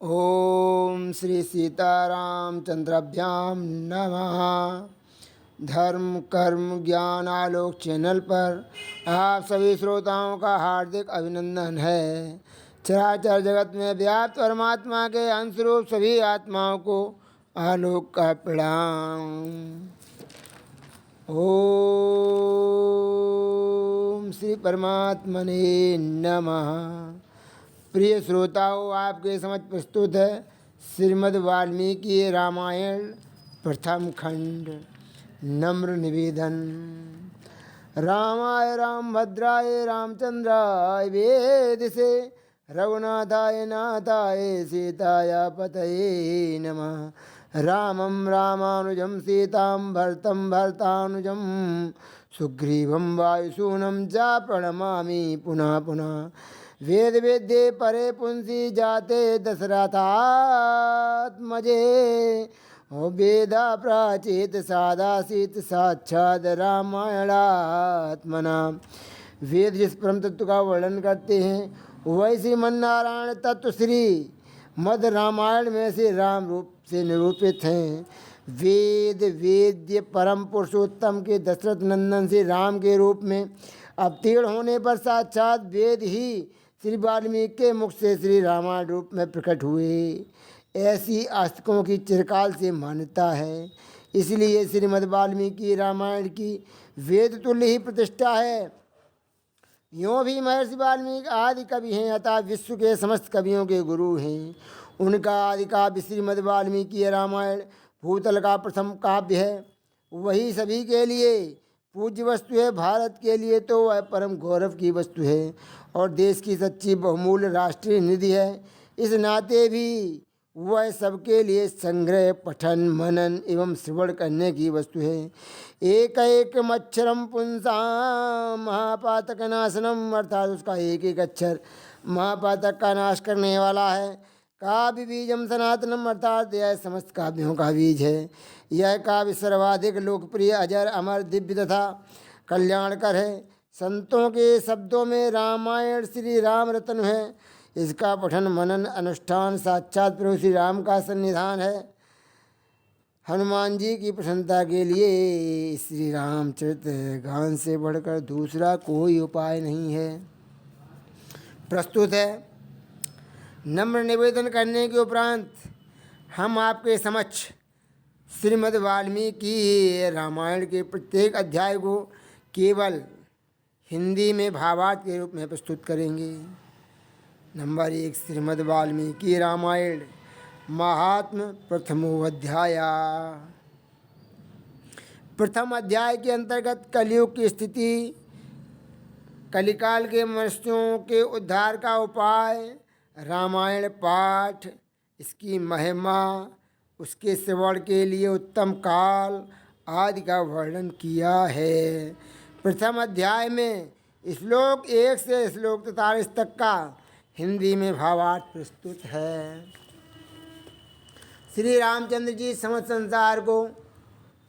ओम श्री सीतारामचंद्राभ्याम नमः। धर्म कर्म ज्ञान आलोक चैनल पर आप सभी श्रोताओं का हार्दिक अभिनंदन है। चराचर जगत में व्याप्त परमात्मा के अंशरूप सभी आत्माओं को आलोक का प्रणाम। ओम श्री परमात्मने नमः। प्रिय श्रोताओं, आपके समझ प्रस्तुत है श्रीमद् वाल्मीकि रामायण प्रथम खंड। नम्र निवेदन। रामाय रामभद्राय रामचंद्राय वेदसे रघुनाथाय नाथाय सीताय पतये नमः। रामं रामानुजं सीतां भरतं भरतानुजं सुग्रीवं वायुसूनं च प्रणमामि पुनः पुनः। वेद वेद्ये परे पुंसी जाते दशरथात्मजे वेदा प्राचीत सादासीत साक्षात रामायणात्मना। वेद जिस परम तत्व का वर्णन करते हैं वही श्रीमन्नारायण तत्व श्री मद रामायण में से राम रूप से निरूपित हैं। वेद वेद्य परम पुरुषोत्तम के दशरथ नंदन से राम के रूप में अवतीर्ण होने पर साक्षात वेद ही श्री वाल्मीकि के मुख से श्री रामायण रूप में प्रकट हुए, ऐसी आस्तिकों की चिरकाल से मान्यता है। इसलिए श्रीमद् वाल्मीकि रामायण की वेद तुल्य ही प्रतिष्ठा है। यों भी महर्षि वाल्मीकि आदि कवि हैं, अतः विश्व के समस्त कवियों के गुरु हैं। उनका आदि काव्य श्रीमद् वाल्मीकि रामायण भूतल का प्रथम काव्य है। वही सभी के लिए पूज्य वस्तु है। भारत के लिए तो वह परम गौरव की वस्तु है और देश की सच्ची बहुमूल्य राष्ट्रीय निधि है। इस नाते भी वह सबके लिए संग्रह पठन मनन एवं श्रवण करने की वस्तु है। एक एक मच्छरम पुंसा महापातक नाशनम, अर्थात उसका एक एक अक्षर महापातक का नाश करने वाला है। काव्य बीजम सनातनम, अर्थात यह समस्त काव्यों का बीज है। यह काव्य सर्वाधिक लोकप्रिय अजर अमर दिव्य तथा कल्याणकर है। संतों के शब्दों में रामायण श्री राम रत्न है। इसका पठन मनन अनुष्ठान साक्षात प्रभु श्री राम का सन्निधान है। हनुमान जी की प्रसन्नता के लिए श्री रामचरित गान से बढ़कर दूसरा कोई उपाय नहीं है। प्रस्तुत है। नम्र निवेदन करने के उपरांत हम आपके समक्ष श्रीमद् वाल्मीकि रामायण के प्रत्येक अध्याय को केवल हिंदी में भावार्थ के रूप में प्रस्तुत करेंगे। नंबर 1, श्रीमद् वाल्मीकि रामायण महात्म प्रथमो अध्याय। प्रथम अध्याय के अंतर्गत कलयुग की स्थिति, कलिकाल के मनुष्यों के उद्धार का उपाय, रामायण पाठ, इसकी महिमा, उसके श्रवण के लिए उत्तम काल आदि का वर्णन किया है। प्रथम अध्याय में श्लोक 1 से श्लोक 43 तक का हिंदी में भावार्थ प्रस्तुत है। श्री रामचंद्र जी समस्त संसार को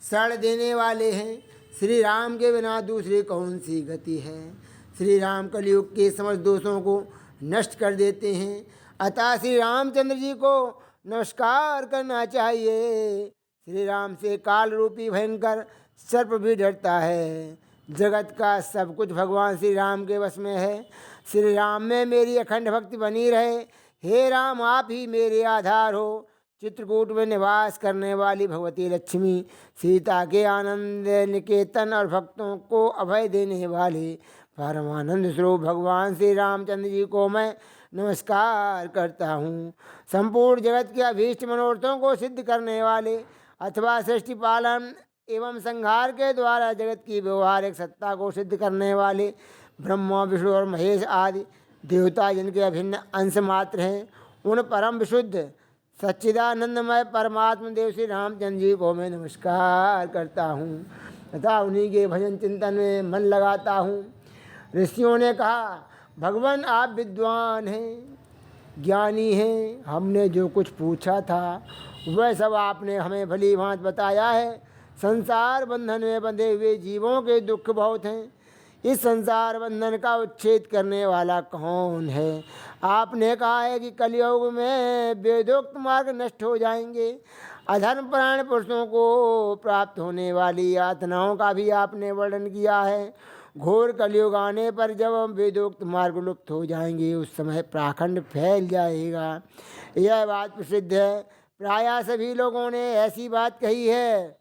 शरण देने वाले हैं। श्री राम के बिना दूसरी कौन सी गति है। श्री राम कलयुग के समस्त दोषों को नष्ट कर देते हैं। अतः श्री रामचंद्र जी को नमस्कार करना चाहिए। श्री राम से काल रूपी भयंकर सर्प भी डरता है। जगत का सब कुछ भगवान श्री राम के वश में है। श्री राम में मेरी अखंड भक्ति बनी रहे। हे राम, आप ही मेरे आधार हो। चित्रकूट में निवास करने वाली भगवती लक्ष्मी, सीता के आनंद निकेतन और भक्तों को अभय देने वाले परमानंद स्वरूप भगवान श्री रामचंद्र जी को मैं नमस्कार करता हूँ। संपूर्ण जगत के अभीष्ट मनोरथों को सिद्ध करने वाले अथवा सृष्टि पालन एवं संहार के द्वारा जगत की व्यवहारिक सत्ता को सिद्ध करने वाले ब्रह्मा विष्णु और महेश आदि देवता जिनके अभिन्न अंश मात्र हैं, उन परम विशुद्ध सच्चिदानंदमय परमात्मा देव श्री रामचंद्र जी को मैं नमस्कार करता हूँ तथा उन्हीं के भजन चिंतन में मन लगाता हूँ। ऋषियों ने कहा, भगवान आप विद्वान हैं, ज्ञानी हैं। हमने जो कुछ पूछा था वह सब आपने हमें भली भांति बताया है। संसार बंधन में बंधे हुए जीवों के दुख बहुत हैं। इस संसार बंधन का उच्छेद करने वाला कौन है? आपने कहा है कि कलयुग में वेदोक्त मार्ग नष्ट हो जाएंगे। अधर्मपरायण पुरुषों को प्राप्त होने वाली यातनाओं का भी आपने वर्णन किया है। घोर कलयुग आने पर जब हम वेदोक्त मार्ग लुप्त हो जाएंगे, उस समय पाखंड फैल जाएगा। यह बात प्रसिद्ध है। प्रायः सभी लोगों ने ऐसी बात कही है।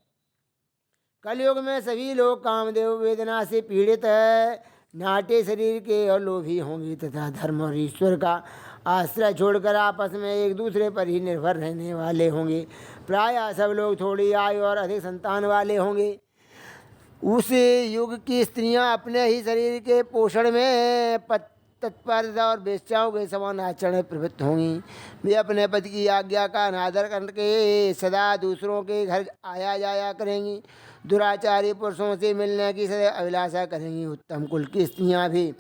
कलयुग में सभी लोग कामदेव वेदना से पीड़ित है, नाटे शरीर के और लोभी होंगे तथा धर्म और ईश्वर का आश्रय छोड़कर आपस में एक दूसरे पर ही निर्भर रहने वाले होंगे। प्रायः सब लोग थोड़ी आयु और अधिक संतान वाले होंगे। उस युग की स्त्रियां अपने ही शरीर के पोषण में तत्परता और वेश्याओं के समान आचरण में प्रवृत्त होंगी। वे अपने पति की आज्ञा का अनादर करके सदा दूसरों के घर आया जाया करेंगी। दुराचारी पुरुषों से मिलने की सदैव अभिलाषा करेंगी। उत्तम कुल की स्त्रियां भी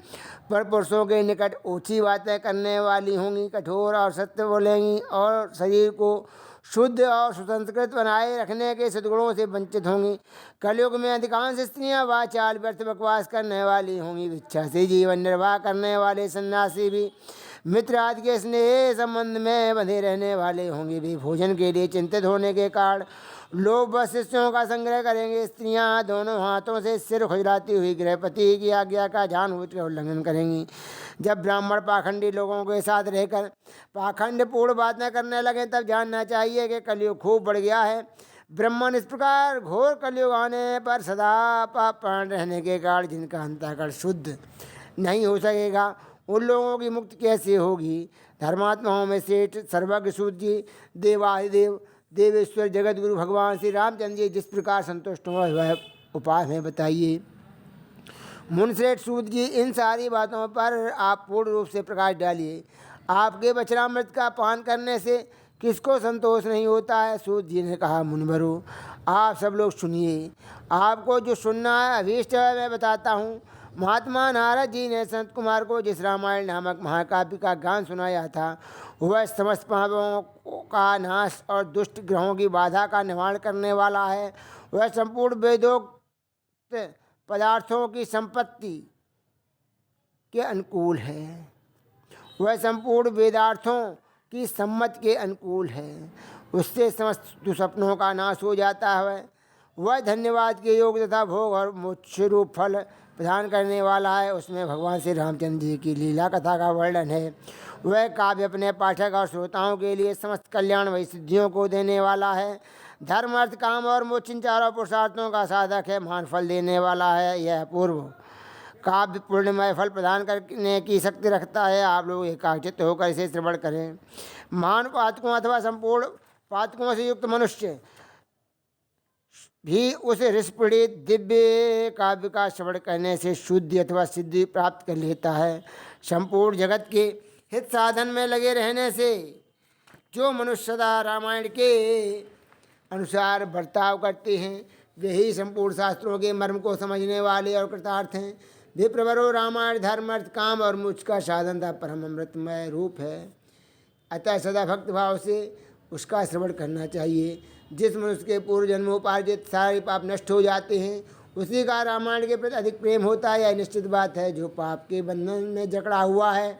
पर पुरुषों के निकट ओछी बातें करने वाली होंगी, कठोर और सत्य बोलेंगी और शरीर को शुद्ध और सुसंस्कृत बनाए रखने के सद्गुणों से वंचित होंगी। कलयुग में अधिकांश स्त्रियां वाचाल व्यर्थ बकवास करने वाली होंगी। इच्छा से जीवन निर्वाह करने वाले सन्यासी भी मित्र आदि के स्नेह संबंध में बंधे रहने वाले होंगे। वे भोजन के लिए चिंतित होने के कारण लोभ व शिष्यों का संग्रह करेंगे। स्त्रियां दोनों हाथों से सिर खुजलाती हुई गृहपति की आज्ञा का जानबूझकर उल्लंघन करेंगी। जब ब्राह्मण पाखंडी लोगों के साथ रहकर पाखंड पूर्ण बातें करने लगे, तब जानना चाहिए कि कलयुग खूब बढ़ गया है। ब्राह्मण इस प्रकार घोर कलयुग आने पर सदा पापान रहने के कारण जिनका अंतःकरण शुद्ध नहीं हो सकेगा, उन लोगों की मुक्ति कैसे होगी? धर्मात्माओं में सेठ सर्वज्ञ सूत जी देवाधिदेव देवेश्वर जगत गुरु भगवान श्री रामचंद्र जी जिस प्रकार संतुष्ट हो वह उपाय में बताइए। मुनश्रेष्ठ सूत जी, इन सारी बातों पर आप पूर्ण रूप से प्रकाश डालिए। आपके वचनामृत का पान करने से किसको संतोष नहीं होता है? सूत जी ने कहा, मुनिवरों, आप सब लोग सुनिए। आपको जो सुनना है अभीष्ट है मैं बताता हूँ। महात्मा नारद जी ने संत कुमार को जिस रामायण नामक महाकाव्य का गान सुनाया था, वह समस्त पापों का नाश और दुष्ट ग्रहों की बाधा का निवारण करने वाला है। वह संपूर्ण वेदोक्त पदार्थों की संपत्ति के अनुकूल है। वह संपूर्ण वेदार्थों की सम्मत के अनुकूल है। उससे समस्त दुस्वप्नों का नाश हो जाता है। वह धन्यवाद के योग तथा भोग और मोक्ष रूप फल प्रदान करने वाला है। उसमें भगवान श्री रामचंद्र जी की लीला कथा का वर्णन है। वह काव्य अपने पाठक और श्रोताओं के लिए समस्त कल्याण व सिद्धियों को देने वाला है। धर्म अर्थ काम और मोक्ष इन चारों पुरुषार्थों का साधक है, महान फल देने वाला है। यह पूर्व काव्य पूर्णमय फल प्रदान करने की शक्ति रखता है। आप लोग एकाग्रचित्त होकर इसे श्रवण करें। महान पातकों अथवा संपूर्ण पातकों से युक्त मनुष्य भी उस ऋषपीड़ित दिव्य काव्य का श्रवण करने से शुद्धि अथवा सिद्धि प्राप्त कर लेता है। संपूर्ण जगत के हित साधन में लगे रहने से जो मनुष्य सदा रामायण के अनुसार बर्ताव करते हैं, वे ही संपूर्ण शास्त्रों के मर्म को समझने वाले और कृतार्थ हैं। विप्रवरो, रामायण धर्म अर्थ काम और मोक्ष का साधन था परम अमृतमय रूप है। अतः सदा भक्त भाव से उसका श्रवण करना चाहिए। जिस मनुष्य के पूर्व जन्मोपार्जित सारे पाप नष्ट हो जाते हैं, उसी का रामायण के प्रति अधिक प्रेम होता है। यह निश्चित बात है। जो पाप के बंधन में जकड़ा हुआ है,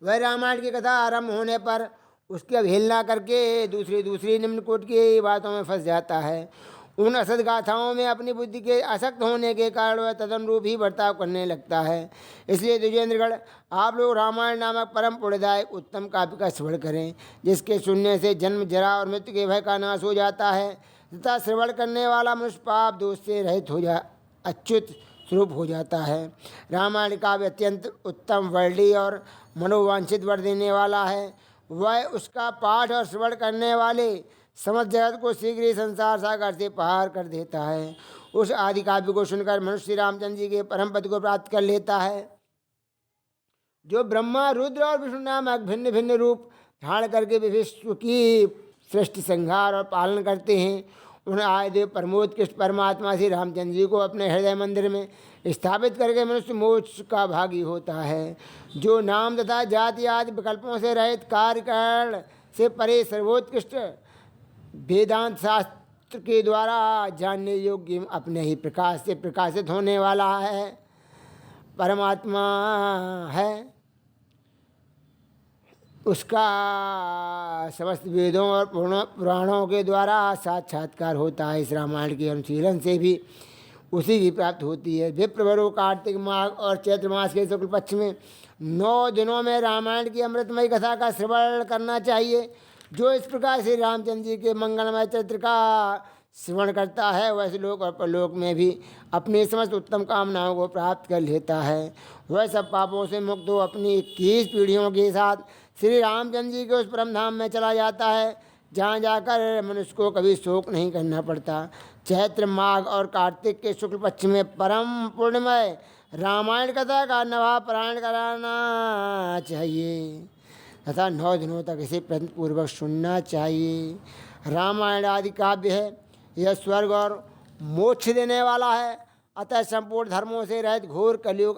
वह रामायण की कथा आरंभ होने पर उसकी अवहेलना करके दूसरी निम्न कोट की बातों में फंस जाता है। उन असद गाथाओं में अपनी बुद्धि के आसक्त होने के कारण वह तदनुरूप ही बर्ताव करने लगता है। इसलिए द्विजेंद्रगढ़, आप लोग रामायण नामक परम पुण्यदायक उत्तम काव्य का श्रवण करें, जिसके सुनने से जन्म जरा और मृत्यु के भय का नाश हो जाता है तथा श्रवण करने वाला मनुष्य पाप दोष से रहित हो अच्युत स्वरूप हो जाता है। रामायण काव्य अत्यंत उत्तम, वर्णी और मनोवांछित वर देने वाला है। वह उसका पाठ और श्रवण करने वाले समस्त जगत को शीघ्र ही संसार सागर से पार कर देता है। उस आदि काव्य को सुनकर मनुष्य श्री रामचंद्र जी के परम पद को प्राप्त कर लेता है। जो ब्रह्मा, रुद्र और विष्णु नामक भिन्न भिन्न रूप धारण करके विश्व की सृष्टि संहार और पालन करते हैं, उन आदिदेव परमोत्कृष्ट परमात्मा श्री रामचंद्र जी को अपने हृदय मंदिर में स्थापित करके मनुष्य मोक्ष का भागी होता है। जो नाम तथा जाति आदि विकल्पों से रहित कार्यकारण से परे सर्वोत्कृष्ट वेदांत शास्त्र के द्वारा जानने योग्य अपने ही प्रकाश से प्रकाशित होने वाला है, परमात्मा है, उसका समस्त वेदों और पुराणों के द्वारा साक्षात्कार होता है। इस रामायण के अनुशीलन से भी उसी की प्राप्ति होती है। विप्रवरु कार्तिक माघ और चैत्र मास के शुक्ल पक्ष में 9 दिनों में रामायण की अमृतमयी कथा का श्रवण करना चाहिए। जो इस प्रकार श्री रामचंद्र जी के मंगलमय चरित्र का श्रवण करता है, वैसे लोक और परलोक में भी अपनी समस्त उत्तम कामनाओं को प्राप्त कर लेता है। वह सब पापों से मुक्त हो अपनी 21 पीढ़ियों के साथ श्री रामचंद्र जी के उस परम धाम में चला जाता है, जहाँ जाकर मनुष्य को कभी शोक नहीं करना पड़ता। चैत्र माघ और कार्तिक के शुक्ल पक्ष में परम पूर्णमय रामायण कथा का नवा पारायण कराना चाहिए तथा 9 दिनों तक इसे प्रयत्नपूर्वक सुनना चाहिए। रामायण आदि काव्य है, यह स्वर्ग और मोक्ष देने वाला है। अतः संपूर्ण धर्मों से रहित घोर कलयुग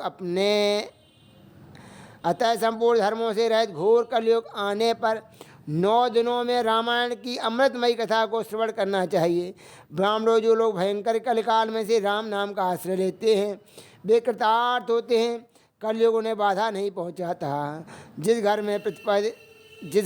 आने पर 9 दिनों में रामायण की अमृतमयी कथा को श्रवण करना चाहिए। ब्राह्मणों जो लोग भयंकर कलिकाल में से राम नाम का आश्रय लेते हैं, वे कृतार्थ होते हैं। कलयुग उन्हें बाधा नहीं पहुंचाता। जिस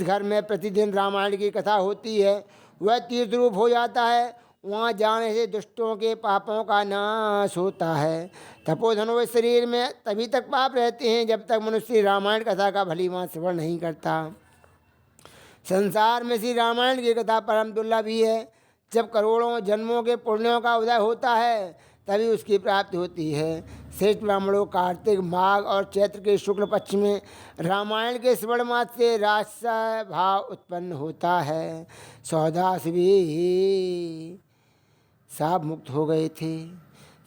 घर में प्रतिदिन रामायण की कथा होती है, वह तीर्थ रूप हो जाता है। वहाँ जाने से दुष्टों के पापों का नाश होता है। तपोधनों शरीर में तभी तक पाप रहते हैं जब तक मनुष्य रामायण कथा का भलीभांति श्रवण नहीं करता। संसार में श्री रामायण की कथा परम दुर्लभ ही है। जब करोड़ों जन्मों के पुण्यों का उदय होता है, तभी उसकी प्राप्ति होती है। श्रेष्ठ ब्राह्मणों कार्तिक माघ और चैत्र के शुक्ल पक्ष में रामायण के श्रवण मात्र से राजस भाव उत्पन्न होता है। सौदास भी साप मुक्त हो गए थे।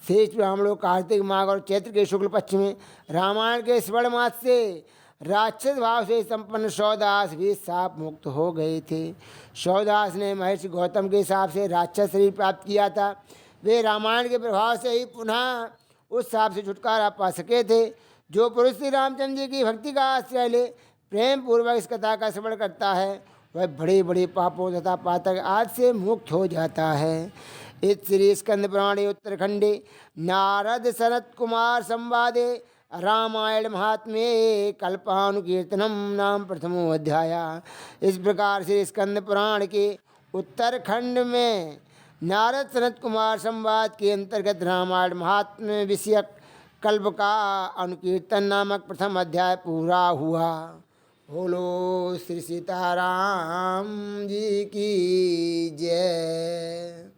श्रेष्ठ ब्राह्मणों कार्तिक माघ और चैत्र के शुक्ल पक्ष में रामायण के श्रवण मात्र से राक्षस भाव से संपन्न सौदास भी साप मुक्त हो गए थे। सौदास ने महर्षि गौतम के साप से राक्षस शरीर प्राप्त किया था। वे रामायण के प्रभाव से ही पुनः उस साप से छुटकारा पा सके थे। जो पुरुष श्री रामचंद्र जी की भक्ति का आश्रय ले प्रेम पूर्वक इस कथा का श्रवण करता है, वह बड़े बड़े पापों तथा पातक आदि से मुक्त हो जाता है। इस श्री स्कंद पुराणे उत्तरखंडे नारद सनत कुमार संवादे रामायण महात्म्ये कल्पानुकीर्तनम नाम प्रथमो अध्याय। इस प्रकार से स्कंद पुराण के उत्तरखंड में नारद सनत कुमार संवाद के अंतर्गत रामायण महात्म्य विषयक कल्प का अनुकीर्तन नामक प्रथम अध्याय पूरा हुआ। बोलो श्री सीताराम जी की जय।